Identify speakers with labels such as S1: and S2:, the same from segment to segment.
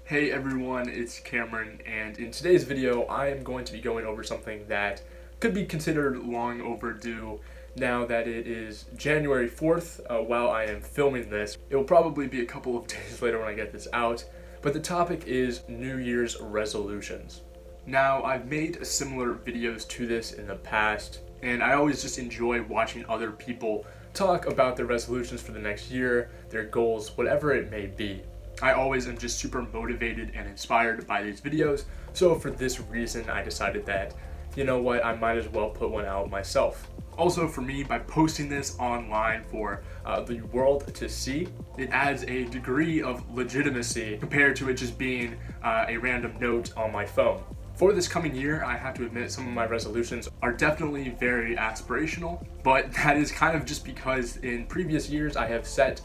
S1: Hey everyone, it's Cameron, and in today's video I am going to be going over something that could be considered long overdue now that it is January 4th while I am filming this. It will probably be a couple of days later when I get this out, but the topic is New Year's resolutions. Now, I've made similar videos to this in the past, and I always just enjoy watching other people talk about their resolutions for the next year, their goals, whatever it may be. I always am just super motivated and inspired by these videos, so for this reason I decided that, you know what, I might as well put one out myself. Also for me, by posting this online for the world to see, it adds a degree of legitimacy compared to it just being a random note on my phone. For this coming year, I have to admit some of my resolutions are definitely very aspirational, but that is kind of just because in previous years I have set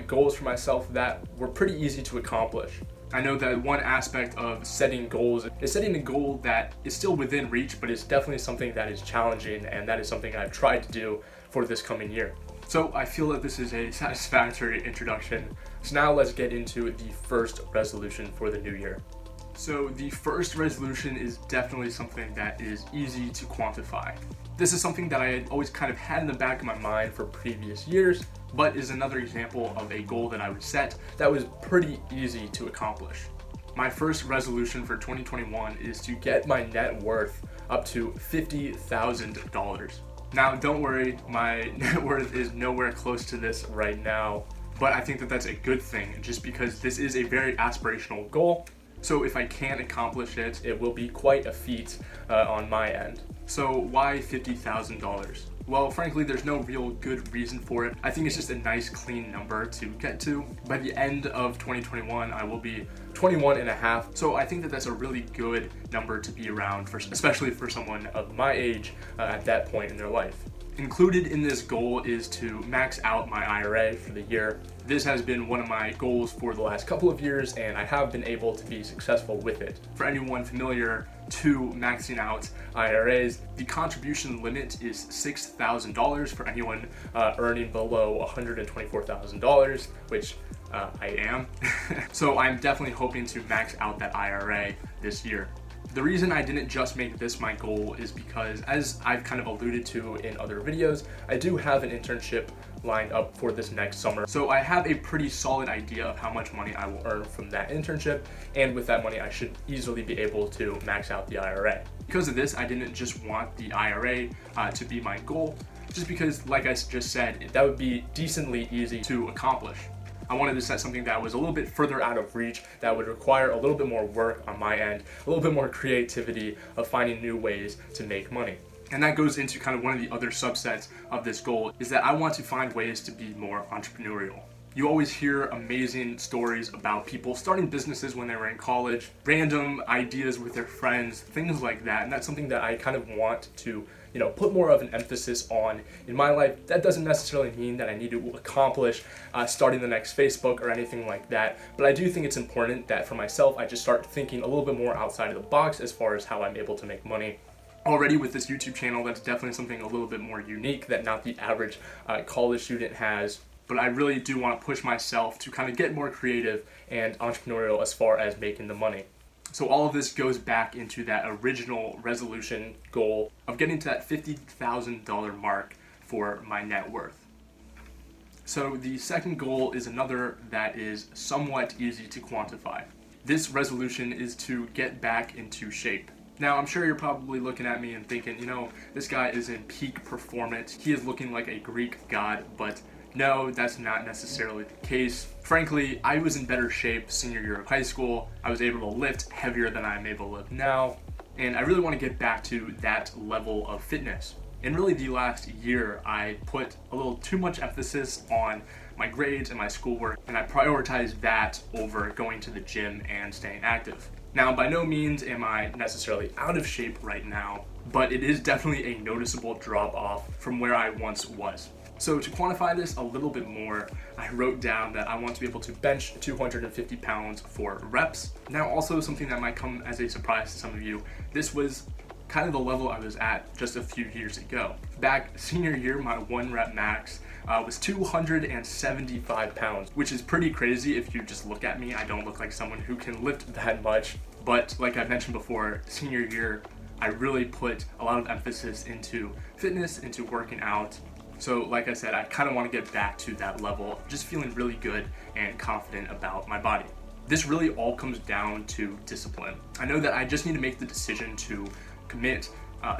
S1: goals for myself that were pretty easy to accomplish. I know that one aspect of setting goals is setting a goal that is still within reach, but it's definitely something that is challenging, and that is something I've tried to do for this coming year. So I feel that this is a satisfactory introduction. So now let's get into the first resolution for the new year. So the first resolution is definitely something that is easy to quantify. This is something that I had always kind of had in the back of my mind for previous years, but is another example of a goal that I would set that was pretty easy to accomplish. My first resolution for 2021 is to get my net worth up to $50,000. Now, don't worry, my net worth is nowhere close to this right now, but I think that that's a good thing just because this is a very aspirational goal. So if I can accomplish it, it will be quite a feat on my end. So why $50,000? Well, frankly, there's no real good reason for it. I think it's just a nice clean number to get to. By the end of 2021, I will be 21 and a half. So I think that that's a really good number to be around, especially for someone of my age at that point in their life. Included in this goal is to max out my IRA for the year. This has been one of my goals for the last couple of years, and I have been able to be successful with it. For anyone familiar to maxing out IRAs, the contribution limit is $6,000 for anyone earning below $124,000, which I am. So I'm definitely hoping to max out that IRA this year. The reason I didn't just make this my goal is because, as I've kind of alluded to in other videos, I do have an internship lined up for this next summer. So I have a pretty solid idea of how much money I will earn from that internship, and with that money I should easily be able to max out the IRA. Because of this, I didn't just want the IRA to be my goal, just because, like I just said, that would be decently easy to accomplish. I wanted to set something that was a little bit further out of reach, that would require a little bit more work on my end, a little bit more creativity of finding new ways to make money. And that goes into kind of one of the other subsets of this goal, is that I want to find ways to be more entrepreneurial. You always hear amazing stories about people starting businesses when they were in college, random ideas with their friends, things like that. And that's something that I kind of want to, put more of an emphasis on in my life. That doesn't necessarily mean that I need to accomplish starting the next Facebook or anything like that. But I do think it's important that for myself, I just start thinking a little bit more outside of the box as far as how I'm able to make money. Already with this YouTube channel, that's definitely something a little bit more unique that not the average college student has. But I really do want to push myself to kind of get more creative and entrepreneurial as far as making the money. So all of this goes back into that original resolution goal of getting to that $50,000 mark for my net worth. So the second goal is another that is somewhat easy to quantify. This resolution is to get back into shape. Now, I'm sure you're probably looking at me and thinking, this guy is in peak performance. He is looking like a Greek god, but no, that's not necessarily the case. Frankly, I was in better shape senior year of high school. I was able to lift heavier than I'm able to lift now, and I really want to get back to that level of fitness. In really the last year, I put a little too much emphasis on my grades and my schoolwork, and I prioritized that over going to the gym and staying active. Now, by no means am I necessarily out of shape right now, but it is definitely a noticeable drop off from where I once was. So to quantify this a little bit more, I wrote down that I want to be able to bench 250 pounds for reps. Now, also something that might come as a surprise to some of you, this was kind of the level I was at just a few years ago. Back senior year, my 1 rep max was 275 pounds, which is pretty crazy if you just look at me. I don't look like someone who can lift that much, but like I mentioned before, senior year, I really put a lot of emphasis into fitness, into working out. So like I said, I kind of want to get back to that level, just feeling really good and confident about my body. This really all comes down to discipline. I know that I just need to make the decision to commit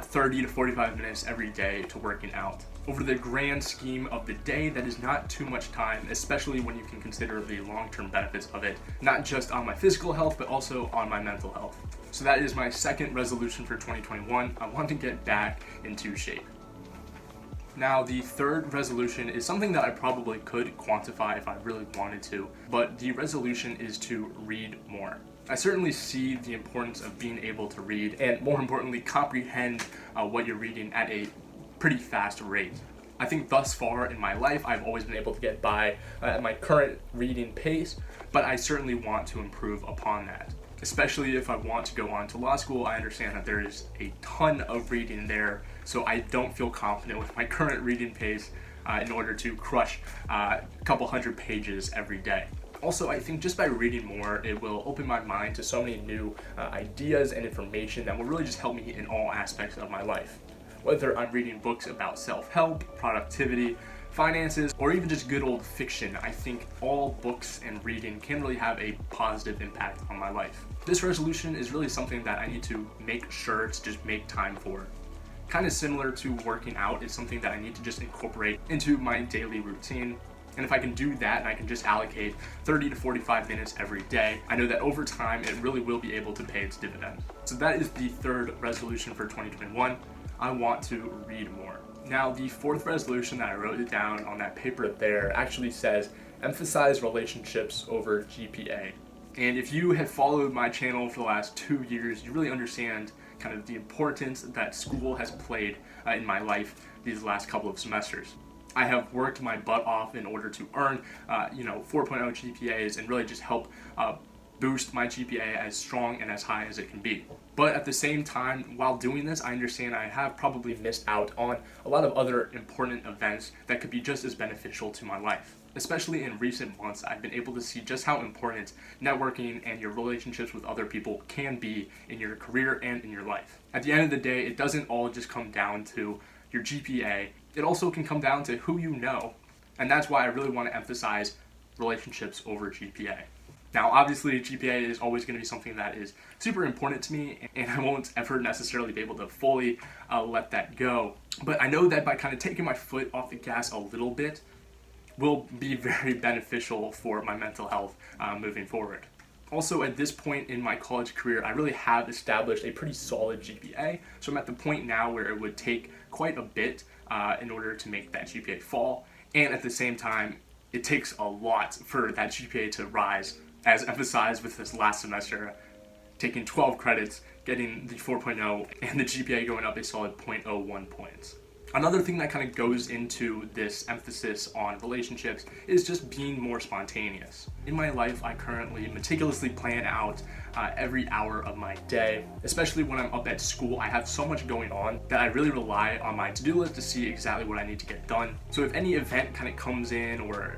S1: 30 to 45 minutes every day to working out. Over the grand scheme of the day, that is not too much time, especially when you can consider the long-term benefits of it, not just on my physical health, but also on my mental health. So that is my second resolution for 2021. I want to get back into shape. Now, the third resolution is something that I probably could quantify if I really wanted to, but the resolution is to read more. I certainly see the importance of being able to read and, more importantly, comprehend what you're reading at a pretty fast rate. I think thus far in my life, I've always been able to get by at my current reading pace, but I certainly want to improve upon that. Especially if I want to go on to law school, I understand that there is a ton of reading there, so I don't feel confident with my current reading pace in order to crush a couple hundred pages every day. Also, I think just by reading more, it will open my mind to so many new ideas and information that will really just help me in all aspects of my life. Whether I'm reading books about self-help, productivity, finances, or even just good old fiction, I think all books and reading can really have a positive impact on my life. This resolution is really something that I need to make sure to just make time for. Kind of similar to working out, is something that I need to just incorporate into my daily routine. And if I can do that and I can just allocate 30 to 45 minutes every day, I know that over time it really will be able to pay its dividends. So that is the third resolution for 2021. I want to read more. Now, the fourth resolution that I wrote it down on that paper there actually says, emphasize relationships over GPA. And if you have followed my channel for the last 2 years, you really understand kind of the importance that school has played in my life these last couple of semesters. I have worked my butt off in order to earn, 4.0 GPAs and really just help boost my GPA as strong and as high as it can be. But at the same time, while doing this, I understand I have probably missed out on a lot of other important events that could be just as beneficial to my life. Especially in recent months, I've been able to see just how important networking and your relationships with other people can be in your career and in your life. At the end of the day, it doesn't all just come down to your GPA. It also can come down to who you know. And that's why I really want to emphasize relationships over GPA. Now, obviously, GPA is always going to be something that is super important to me, and I won't ever necessarily be able to fully let that go. But I know that by kind of taking my foot off the gas a little bit will be very beneficial for my mental health moving forward. Also, at this point in my college career, I really have established a pretty solid GPA, so I'm at the point now where it would take quite a bit in order to make that GPA fall, and at the same time, it takes a lot for that GPA to rise, as emphasized with this last semester, taking 12 credits, getting the 4.0, and the GPA going up a solid 0.01 points. Another thing that kind of goes into this emphasis on relationships is just being more spontaneous. In my life, I currently meticulously plan out every hour of my day, especially when I'm up at school. I have so much going on that I really rely on my to-do list to see exactly what I need to get done. So if any event kind of comes in or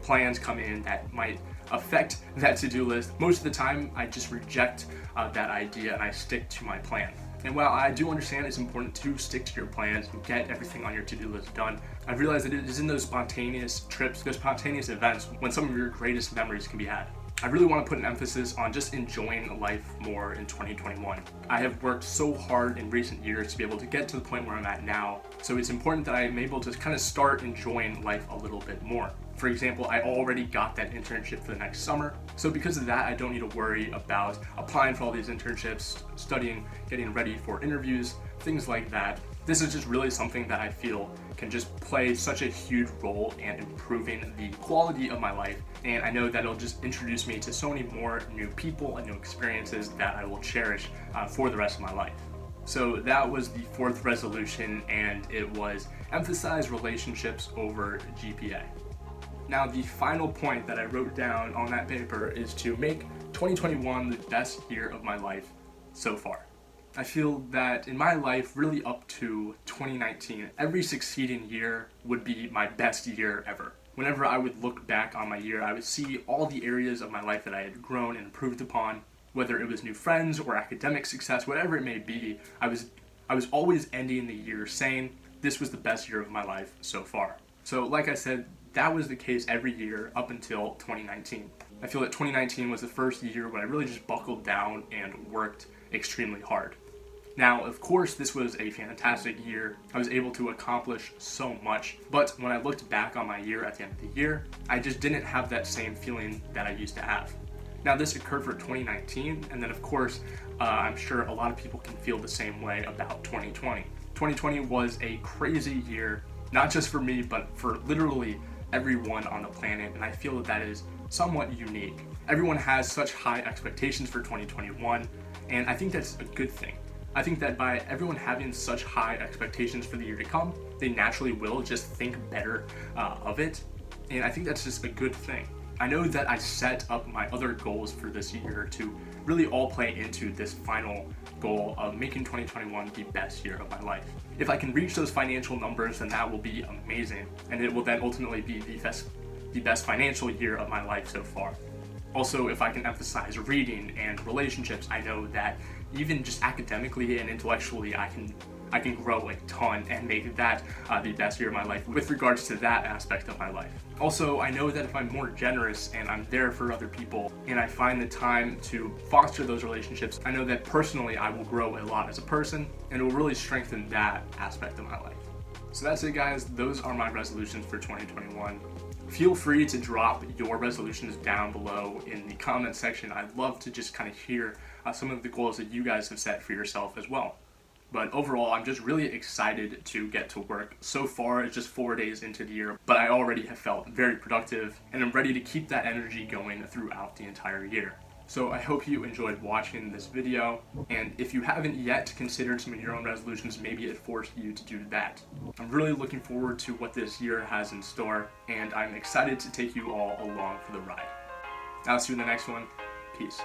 S1: plans come in that might affect that to-do list, most of the time I just reject that idea and I stick to my plan. And while I do understand it's important to stick to your plans and get everything on your to-do list done, I've realized that it is in those spontaneous trips, those spontaneous events, when some of your greatest memories can be had. I really want to put an emphasis on just enjoying life more in 2021. I have worked so hard in recent years to be able to get to the point where I'm at now, so it's important that I'm able to kind of start enjoying life a little bit more. For example, I already got that internship for the next summer, so because of that, I don't need to worry about applying for all these internships, studying, getting ready for interviews, things like that. This is just really something that I feel can just play such a huge role in improving the quality of my life, and I know that it'll just introduce me to so many more new people and new experiences that I will cherish for the rest of my life. So that was the fourth resolution, and it was emphasize relationships over GPA. Now, the final point that I wrote down on that paper is to make 2021 the best year of my life so far. I feel that in my life, really up to 2019, every succeeding year would be my best year ever. Whenever I would look back on my year, I would see all the areas of my life that I had grown and improved upon, whether it was new friends or academic success, whatever it may be. I was always ending the year saying, this was the best year of my life so far. So like I said, that was the case every year up until 2019. I feel that 2019 was the first year when I really just buckled down and worked extremely hard. Now, of course, this was a fantastic year. I was able to accomplish so much, but when I looked back on my year at the end of the year, I just didn't have that same feeling that I used to have. Now, this occurred for 2019, and then of course, I'm sure a lot of people can feel the same way about 2020. 2020 was a crazy year, not just for me, but for literally everyone on the planet, and I feel that is somewhat unique. Everyone has such high expectations for 2021, and I think that's a good thing. I think that by everyone having such high expectations for the year to come, they naturally will just think better of it, and I think that's just a good thing. I know that I set up my other goals for this year to really all play into this final goal of making 2021 the best year of my life. If I can reach those financial numbers, then that will be amazing, and it will then ultimately be the best financial year of my life so far. Also, if I can emphasize reading and relationships, I know that even just academically and intellectually, I can grow a ton and make that the best year of my life with regards to that aspect of my life. Also, I know that if I'm more generous and I'm there for other people and I find the time to foster those relationships, I know that personally I will grow a lot as a person and it will really strengthen that aspect of my life. So that's it, guys. Those are my resolutions for 2021. Feel free to drop your resolutions down below in the comment section. I'd love to just kind of hear some of the goals that you guys have set for yourself as well. But overall, I'm just really excited to get to work. So far, it's just 4 days into the year, but I already have felt very productive, and I'm ready to keep that energy going throughout the entire year. So I hope you enjoyed watching this video, and if you haven't yet considered some of your own resolutions, maybe it forced you to do that. I'm really looking forward to what this year has in store, and I'm excited to take you all along for the ride. I'll see you in the next one. Peace.